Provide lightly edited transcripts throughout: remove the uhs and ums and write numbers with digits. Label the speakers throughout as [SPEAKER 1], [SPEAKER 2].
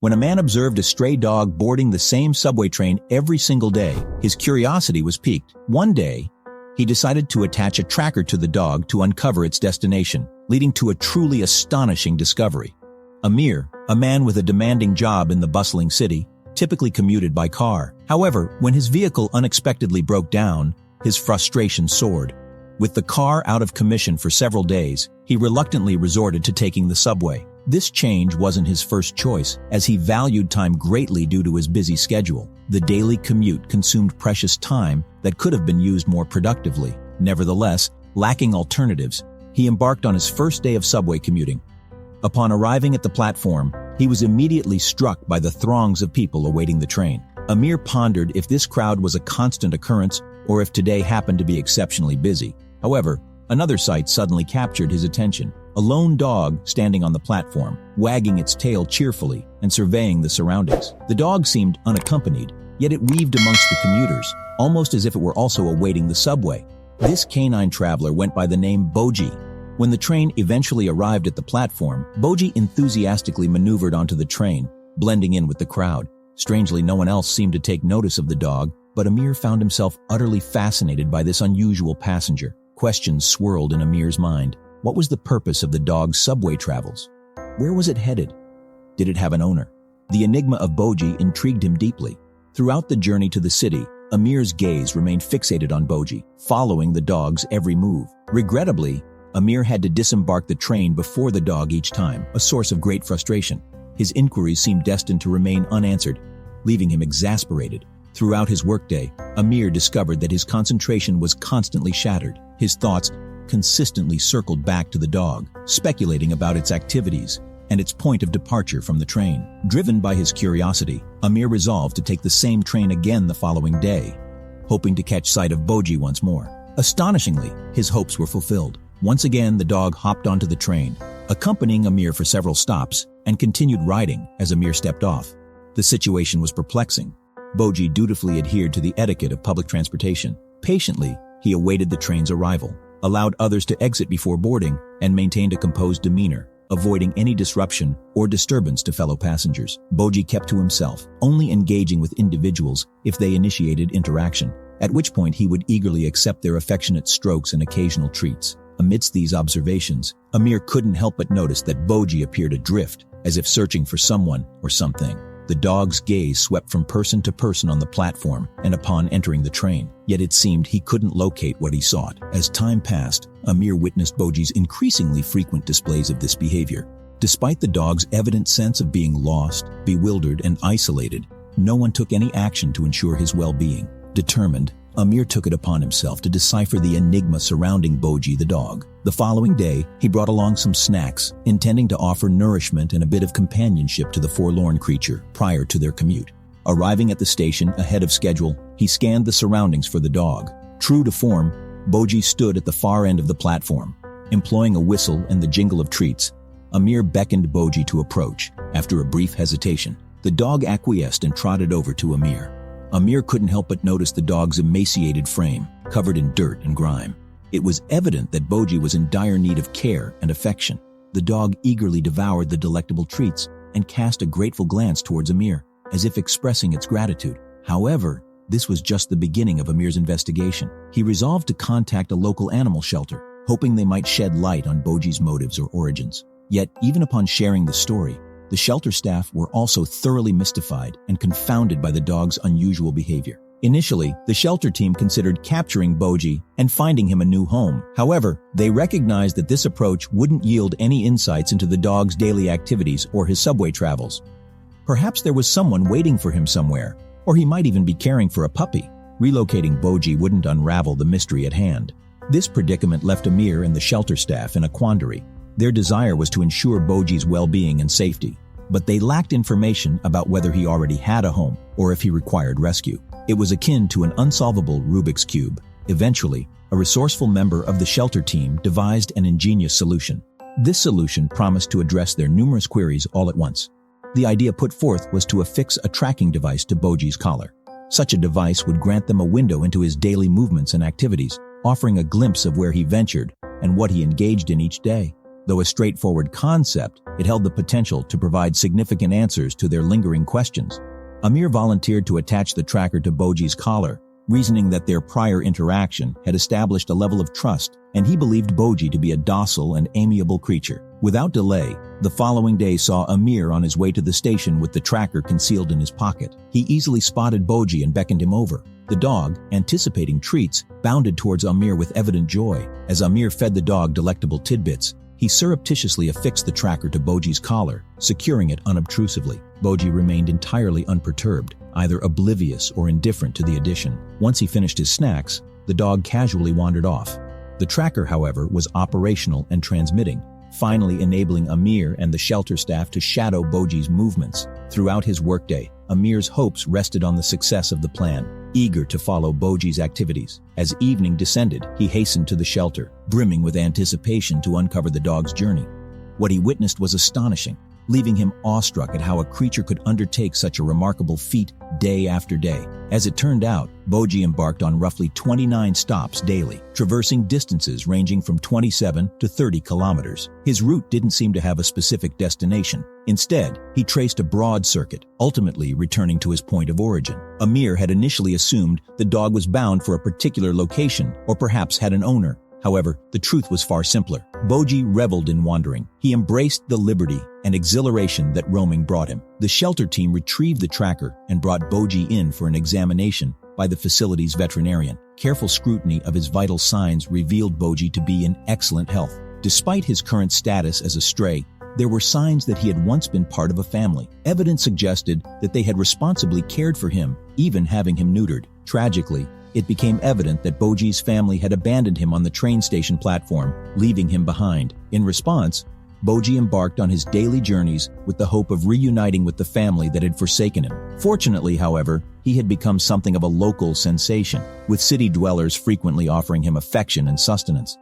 [SPEAKER 1] When a man observed a stray dog boarding the same subway train every single day, his curiosity was piqued. One day, he decided to attach a tracker to the dog to uncover its destination, leading to a truly astonishing discovery. Amir, a man with a demanding job in the bustling city, typically commuted by car. However, when his vehicle unexpectedly broke down, his frustration soared. With the car out of commission for several days, he reluctantly resorted to taking the subway. This change wasn't his first choice, as he valued time greatly due to his busy schedule. The daily commute consumed precious time that could have been used more productively. Nevertheless, lacking alternatives, he embarked on his first day of subway commuting. Upon arriving at the platform, he was immediately struck by the throngs of people awaiting the train. Amir pondered if this crowd was a constant occurrence or if today happened to be exceptionally busy. However, another sight suddenly captured his attention. A lone dog standing on the platform, wagging its tail cheerfully and surveying the surroundings. The dog seemed unaccompanied, yet it weaved amongst the commuters, almost as if it were also awaiting the subway. This canine traveler went by the name Boji. When the train eventually arrived at the platform, Boji enthusiastically maneuvered onto the train, blending in with the crowd. Strangely, no one else seemed to take notice of the dog, but Amir found himself utterly fascinated by this unusual passenger. Questions swirled in Amir's mind. What was the purpose of the dog's subway travels? Where was it headed? Did it have an owner? The enigma of Boji intrigued him deeply. Throughout the journey to the city, Amir's gaze remained fixated on Boji, following the dog's every move. Regrettably, Amir had to disembark the train before the dog each time, a source of great frustration. His inquiries seemed destined to remain unanswered, leaving him exasperated. Throughout his workday, Amir discovered that his concentration was constantly shattered. His thoughts consistently circled back to the dog, speculating about its activities and its point of departure from the train. Driven by his curiosity, Amir resolved to take the same train again the following day, hoping to catch sight of Boji once more. Astonishingly, his hopes were fulfilled. Once again, the dog hopped onto the train, accompanying Amir for several stops, and continued riding as Amir stepped off. The situation was perplexing. Boji dutifully adhered to the etiquette of public transportation. Patiently, he awaited the train's arrival, allowed others to exit before boarding, and maintained a composed demeanor, avoiding any disruption or disturbance to fellow passengers. Boji kept to himself, only engaging with individuals if they initiated interaction, at which point he would eagerly accept their affectionate strokes and occasional treats. Amidst these observations, Amir couldn't help but notice that Boji appeared adrift, as if searching for someone or something. The dog's gaze swept from person to person on the platform and upon entering the train, yet it seemed he couldn't locate what he sought. As time passed, Amir witnessed Boji's increasingly frequent displays of this behavior. Despite the dog's evident sense of being lost, bewildered, and isolated, no one took any action to ensure his well-being. Determined, Amir took it upon himself to decipher the enigma surrounding Boji the dog. The following day, he brought along some snacks, intending to offer nourishment and a bit of companionship to the forlorn creature prior to their commute. Arriving at the station ahead of schedule, he scanned the surroundings for the dog. True to form, Boji stood at the far end of the platform. Employing a whistle and the jingle of treats, Amir beckoned Boji to approach. After a brief hesitation, the dog acquiesced and trotted over to Amir. Amir couldn't help but notice the dog's emaciated frame, covered in dirt and grime. It was evident that Boji was in dire need of care and affection. The dog eagerly devoured the delectable treats and cast a grateful glance towards Amir, as if expressing its gratitude. However, this was just the beginning of Amir's investigation. He resolved to contact a local animal shelter, hoping they might shed light on Boji's motives or origins. Yet, even upon sharing the story, the shelter staff were also thoroughly mystified and confounded by the dog's unusual behavior. Initially, the shelter team considered capturing Boji and finding him a new home. However, they recognized that this approach wouldn't yield any insights into the dog's daily activities or his subway travels. Perhaps there was someone waiting for him somewhere, or he might even be caring for a puppy. Relocating Boji wouldn't unravel the mystery at hand. This predicament left Amir and the shelter staff in a quandary. Their desire was to ensure Boji's well-being and safety, but they lacked information about whether he already had a home or if he required rescue. It was akin to an unsolvable Rubik's Cube. Eventually, a resourceful member of the shelter team devised an ingenious solution. This solution promised to address their numerous queries all at once. The idea put forth was to affix a tracking device to Boji's collar. Such a device would grant them a window into his daily movements and activities, offering a glimpse of where he ventured and what he engaged in each day. Though a straightforward concept, it held the potential to provide significant answers to their lingering questions. Amir volunteered to attach the tracker to Boji's collar, reasoning that their prior interaction had established a level of trust, and he believed Boji to be a docile and amiable creature. Without delay, the following day saw Amir on his way to the station with the tracker concealed in his pocket. He easily spotted Boji and beckoned him over. The dog, anticipating treats, bounded towards Amir with evident joy. As Amir fed the dog delectable tidbits, he surreptitiously affixed the tracker to Boji's collar, securing it unobtrusively. Boji remained entirely unperturbed, either oblivious or indifferent to the addition. Once he finished his snacks, the dog casually wandered off. The tracker, however, was operational and transmitting, finally enabling Amir and the shelter staff to shadow Boji's movements. Throughout his workday, Amir's hopes rested on the success of the plan, eager to follow Boji's activities. As evening descended, he hastened to the shelter, brimming with anticipation to uncover the dog's journey. What he witnessed was astonishing, leaving him awestruck at how a creature could undertake such a remarkable feat day after day. As it turned out, Boji embarked on roughly 29 stops daily, traversing distances ranging from 27 to 30 kilometers. His route didn't seem to have a specific destination. Instead, he traced a broad circuit, ultimately returning to his point of origin. Amir had initially assumed the dog was bound for a particular location, or perhaps had an owner. However, the truth was far simpler. Boji reveled in wandering. He embraced the liberty and exhilaration that roaming brought him. The shelter team retrieved the tracker and brought Boji in for an examination by the facility's veterinarian. Careful scrutiny of his vital signs revealed Boji to be in excellent health. Despite his current status as a stray, there were signs that he had once been part of a family. Evidence suggested that they had responsibly cared for him, even having him neutered. Tragically, it became evident that Boji's family had abandoned him on the train station platform, leaving him behind. In response, Boji embarked on his daily journeys with the hope of reuniting with the family that had forsaken him. Fortunately, however, he had become something of a local sensation, with city dwellers frequently offering him affection and sustenance.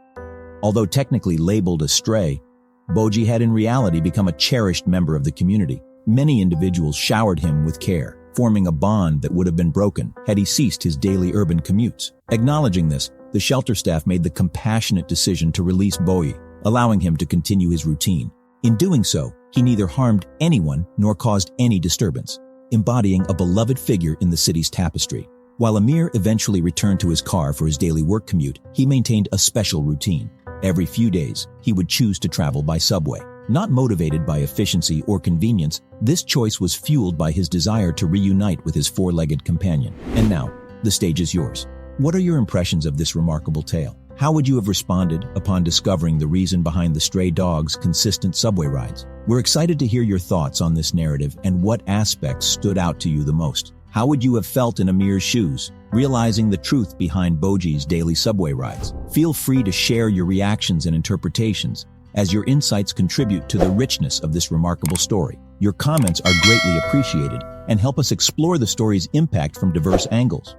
[SPEAKER 1] Although technically labeled a stray, Boji had in reality become a cherished member of the community. Many individuals showered him with care, forming a bond that would have been broken had he ceased his daily urban commutes. Acknowledging this, the shelter staff made the compassionate decision to release Boji, allowing him to continue his routine. In doing so, he neither harmed anyone nor caused any disturbance, embodying a beloved figure in the city's tapestry. While Amir eventually returned to his car for his daily work commute, he maintained a special routine. Every few days, he would choose to travel by subway. Not motivated by efficiency or convenience, this choice was fueled by his desire to reunite with his four-legged companion. And now, the stage is yours. What are your impressions of this remarkable tale? How would you have responded upon discovering the reason behind the stray dog's consistent subway rides? We're excited to hear your thoughts on this narrative and what aspects stood out to you the most. How would you have felt in Amir's shoes, realizing the truth behind Boji's daily subway rides? Feel free to share your reactions and interpretations, as your insights contribute to the richness of this remarkable story. Your comments are greatly appreciated and help us explore the story's impact from diverse angles.